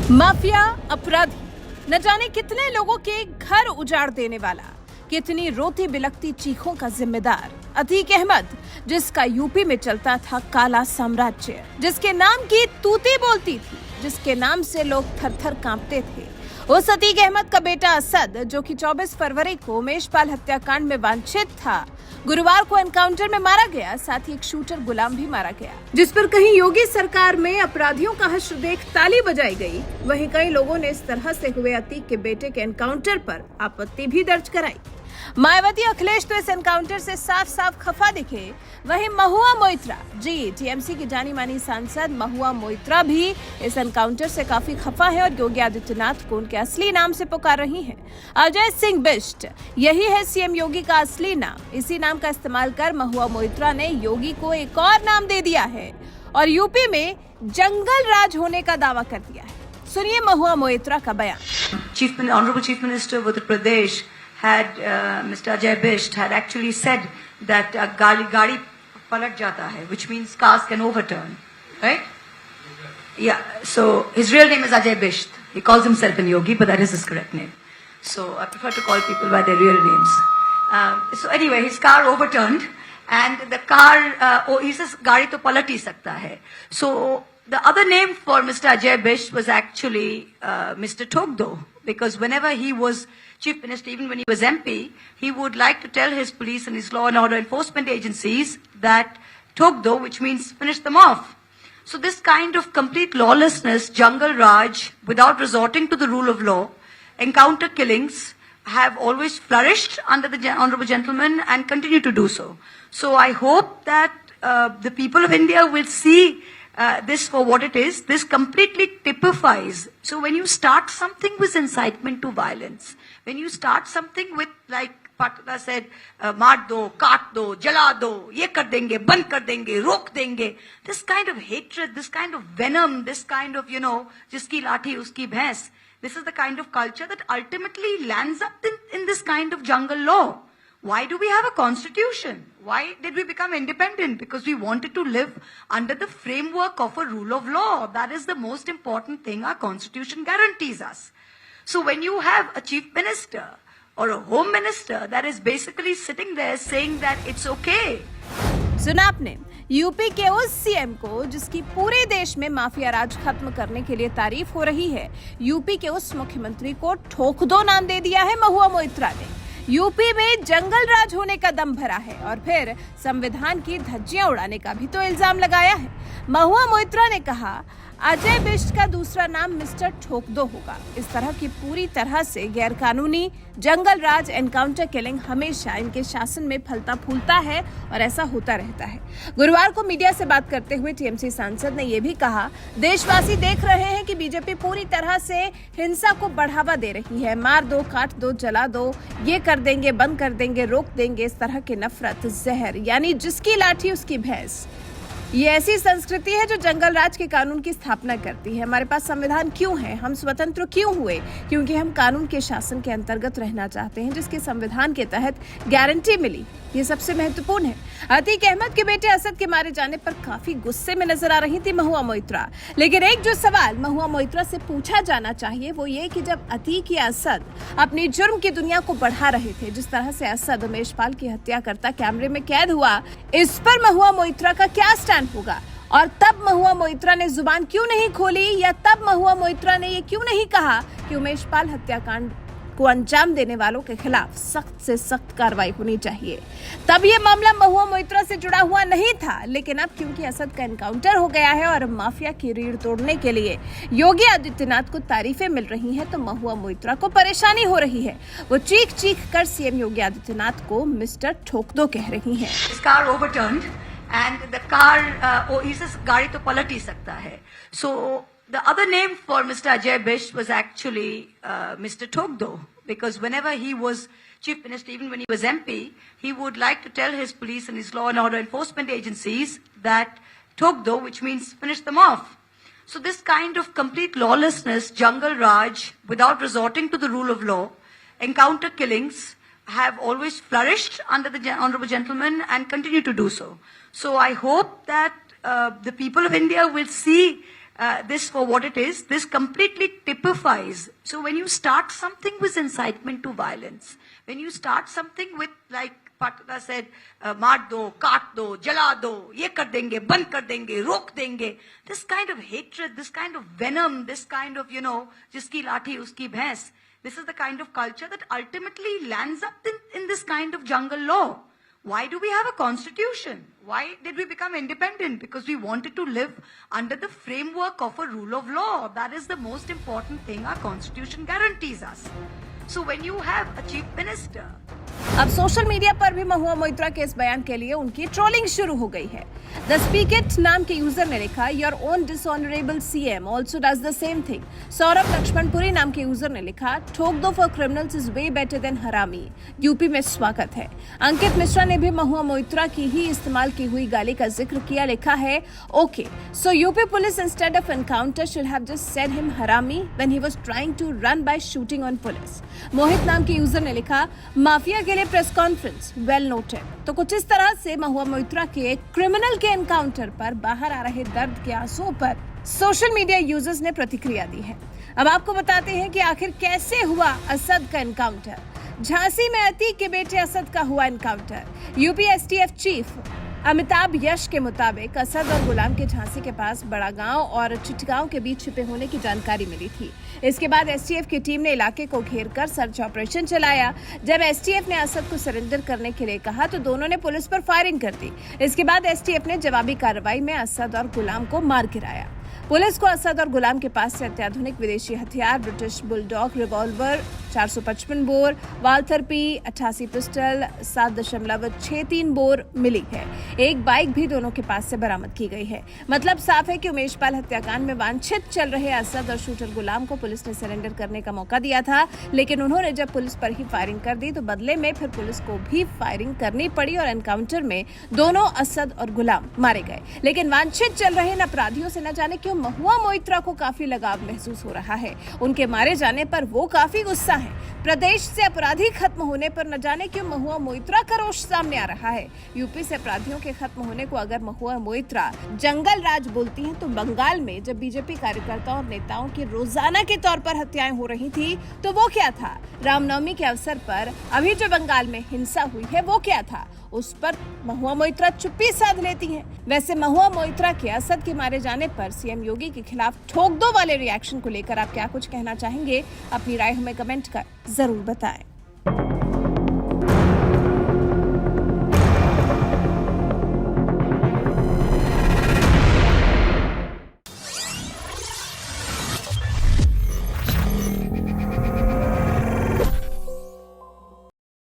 Mafia अपराधी, न जाने कितने लोगों के घर उजाड़ देने वाला, कितनी रोती बिलखती चीखों का जिम्मेदार अतीक अहमद, जिसका यूपी में चलता था काला साम्राज्य, जिसके नाम की तूती बोलती थी, जिसके नाम से लोग थर थर कांपते थे। उस अतीक अहमद का बेटा असद, जो कि 24 फरवरी को उमेशपाल हत्याकांड में वांछित था, गुरुवार को एनकाउंटर में मारा गया। साथ ही एक शूटर गुलाम भी मारा गया, जिस पर कहीं योगी सरकार में अपराधियों का हश्र देख ताली बजाई गई, वहीं कई लोगों ने इस तरह से हुए अतीक के बेटे के एनकाउंटर पर आपत्ति भी दर्ज कराई। मायावती अखिलेश तो इस एनकाउंटर से साफ साफ खफा दिखे, वहीं महुआ मोइत्रा, जी टीएमसी की जानी मानी सांसद महुआ मोइत्रा भी इस एनकाउंटर से काफी खफा है और योगी आदित्यनाथ को उनके असली नाम से पुकार रही हैं। अजय सिंह बिष्ट, यही है सीएम योगी का असली नाम। इसी नाम का इस्तेमाल कर महुआ मोइत्रा ने योगी को एक और नाम दे दिया है और यूपी में जंगल राज होने का दावा कर दिया है। सुनिए महुआ मोइत्रा का बयान। Honorable Chief Minister of Uttar Pradesh had Mr. Ajay Bisht had actually said that gadi palat jata hai, which means cars can overturn, right? Yeah. So his real name is Ajay Bisht. He calls himself an yogi, but that is his correct name. So I prefer to call people by their real names. So anyway, his car overturned, and the car, he says gadi to palat hi sakta hai. So the other name for Mr. Ajay Bisht was actually Mr. Togdo, because whenever he was Chief Minister, even when he was MP, he would like to tell his police and his law and order enforcement agencies that Togdo, which means finish them off. So this kind of complete lawlessness, jungle raj, without resorting to the rule of law, encounter killings have always flourished under the honorable gentleman and continue to do so. So I hope that the people of India will see this for what it is. This completely typifies. So when you start something with incitement to violence, when you start something with, like Patla said, maar do, kaat do, jala do, ye kar denge, band kar denge, rok denge, this kind of hatred, this kind of venom, this kind of, jiski lathi uski bhains, this is the kind of culture that ultimately lands up in this kind of jungle law. Why do we have a constitution? Why did we become independent? Because we wanted to live under the framework of a rule of law. That is the most important thing our constitution guarantees us. So when you have a chief minister or a home minister that is basically sitting there saying that it's okay. सुना आपने UP के उस CM को जिसकी पूरे देश में mafia राज खत्म करने के लिए तारीफ हो रही है। यूपी के उस मुख्यमंत्री को ठोक दो नाम दे दिया है महुआ मोइत्रा ने। यूपी में जंगल राज होने का दम भरा है और फिर संविधान की धज्जियां उड़ाने का भी तो इल्जाम लगाया है। महुआ मोइत्रा ने कहा अजय बिष्ट का दूसरा नाम मिस्टर ठोकदो होगा। इस तरह की पूरी तरह से गैरकानूनी जंगल राज एनकाउंटर किलिंग हमेशा इनके शासन में फलता फूलता है और ऐसा होता रहता है। गुरुवार को मीडिया से बात करते हुए टीएमसी सांसद ने यह भी कहा, देशवासी देख रहे हैं कि बीजेपी पूरी तरह से हिंसा को बढ़ावा दे रही है। मार दो, काट दो, जला दो, ये कर देंगे, बंद कर देंगे, रोक देंगे, इस तरह की नफरत, जहर, यानी जिसकी लाठी उसकी भैंस। ये ऐसी संस्कृति है जो जंगल राज के कानून की स्थापना करती है। हमारे पास संविधान क्यों है, हम स्वतंत्र क्यों हुए? क्योंकि हम कानून के शासन के अंतर्गत रहना चाहते हैं, जिसके संविधान के तहत गारंटी मिली। ये सबसे महत्वपूर्ण है। अतीक अहमद के बेटे असद के मारे जाने पर काफी गुस्से में नजर आ रही थी महुआ मोइत्रा, लेकिन एक जो सवाल महुआ मोइत्रा से पूछा जाना चाहिए वो ये कि जब अतीक या असद अपनी जुर्म की दुनिया को बढ़ा रहे थे, जिस तरह से असद उमेशपाल की हत्या करता कैमरे में कैद हुआ, इस पर महुआ मोइत्रा का क्या स्टैंड होगा? और तब महुआ मोइत्रा ने जुबान क्यों नहीं खोली, या तब महुआ मोइत्रा ने ये क्यों नहीं कहा कि उमेशपाल हत्याकांड को अंजाम देने वालों के खिलाफ सख्त से सख्त कार्रवाई होनी चाहिए? तब ये मामला महुआ मोइत्रा से जुड़ा हुआ नहीं था, लेकिन अब क्योंकि असद का एनकाउंटर हो गया है और माफिया की रीढ़ तोड़ने के लिए योगी आदित्यनाथ को तारीफें मिल रही हैं, तो महुआ मोइत्रा को परेशानी हो रही है। वो चीख चीख कर सीएम योगी आदित्यनाथ को मिस्टर ठोकदो कह रही हैं। Car ओवरटर्न्ड and the car, he says gadi to palat hi sakta hai. So the other name for Mr. Ajay Bisht was actually Mr. Togdo, because whenever he was Chief Minister, even when he was MP, he would like to tell his police and his law and order enforcement agencies that Togdo, which means finish them off. So this kind of complete lawlessness, jungle raj, without resorting to the rule of law, encounter killings have always flourished under the honorable gentleman and continue to do so. So I hope that the people of India will see this for what it is. This completely typifies. So when you start something with incitement to violence, when you start something with, like Patna said, मार दो, काट दो, जला दो, ये कर देंगे, बंद कर देंगे, रोक देंगे. This kind of hatred, this kind of venom, this kind of, जिसकी लाठी उसकी भैंस. This is the kind of culture that ultimately lands up in this kind of jungle law. Why do we have a constitution? Why did we become independent? Because we wanted to live under the framework of a rule of law. That is the most important thing our constitution guarantees us. So when you have a chief minister, अब social media पर भी महुआ मोइत्रा के इस बयान के लिए उनकी trolling शुरू हो गई है। द स्पीक इट नाम के यूजर ने लिखा, your own dishonourable CM also does the same thing. Saurabh Laxmanpuri नाम के यूजर ने लिखा, ठोक दो for criminals is way better than हरामी, यूपी में स्वागत है। अंकित मिश्रा ने भी महुआ मोइत्रा की ही इस्तेमाल की हुई गाली का जिक्र किया, लिखा है, okay so UP police instead of encounter should have just said him हरामी when he was trying to run by shooting on police. Mohit नाम के यूजर ने लिखा, माफिया के लिए प्रेस कॉन्फ्रेंस वेल नोटेड। तो कुछ इस तरह से महुआ मोइत्रा के क्रिमिनल के एनकाउंटर पर बाहर आ रहे दर्द के आंसुओं पर सोशल मीडिया यूजर्स ने प्रतिक्रिया दी है। अब आपको बताते हैं कि आखिर कैसे हुआ असद का एनकाउंटर। झांसी में अतीक के बेटे असद का हुआ encounter. UP STF chief Amitabh Yash के मुताबिक असद और गुलाम के झांसी के पास बड़ा गांव और चिटगांव के बीच छिपे होने की जानकारी मिली थी। इसके बाद एसटीएफ की टीम ने इलाके को घेरकर सर्च ऑपरेशन चलाया। जब एसटीएफ ने असद को सरेंडर करने के लिए कहा तो दोनों ने पुलिस पर फायरिंग कर दी। इसके बाद एसटीएफ ने जवाबी कार्रवाई में असद और गुलाम को मार गिराया। पुलिस को असद और गुलाम के पास से अत्याधुनिक विदेशी हथियार, British bulldog revolver, 455 bore, Walther P 88 pistol, 7.63 bore मिली है। एक बाइक भी दोनों के पास से बरामद की गई है। मतलब साफ है कि उमेश पाल हत्याकांड में वांछित चल रहे असद और शूटर गुलाम को पुलिस ने सरेंडर करने का मौका दिया था, लेकिन उन्होंने जब पुलिस पर ही फायरिंग कर दी तो बदले में फिर पुलिस को भी फायरिंग करनी पड़ी और एनकाउंटर में दोनों असद और गुलाम मारे गए। लेकिन वांछित चल रहे इन अपराधियों से न जाने क्यों महुआ मोइत्रा को काफी लगाव महसूस हो रहा है। उनके मारे जाने पर वो काफी गुस्सा है। प्रदेश से अपराधी खत्म होने पर न जाने क्यों महुआ मोइत्रा का रोष सामने आ रहा है। यूपी से अपराधियों के खत्म होने को अगर महुआ मोइत्रा जंगल राज बोलती हैं तो बंगाल में जब बीजेपी कार्यकर्ताओं और नेताओं की रोजाना के तौर पर हत्याएं हो रही थी तो वो क्या था? रामनवमी के अवसर पर अभी जो बंगाल में हिंसा हुई है वो क्या था? उस पर महुआ मोइत्रा चुप्पी साध लेती हैं। वैसे महुआ मोइत्रा के असद के मारे जाने पर सीएम योगी के खिलाफ ठोक दो वाले रिएक्शन को लेकर आप क्या कुछ कहना चाहेंगे? अपनी राय हमें कमेंट कर जरूर बताएं।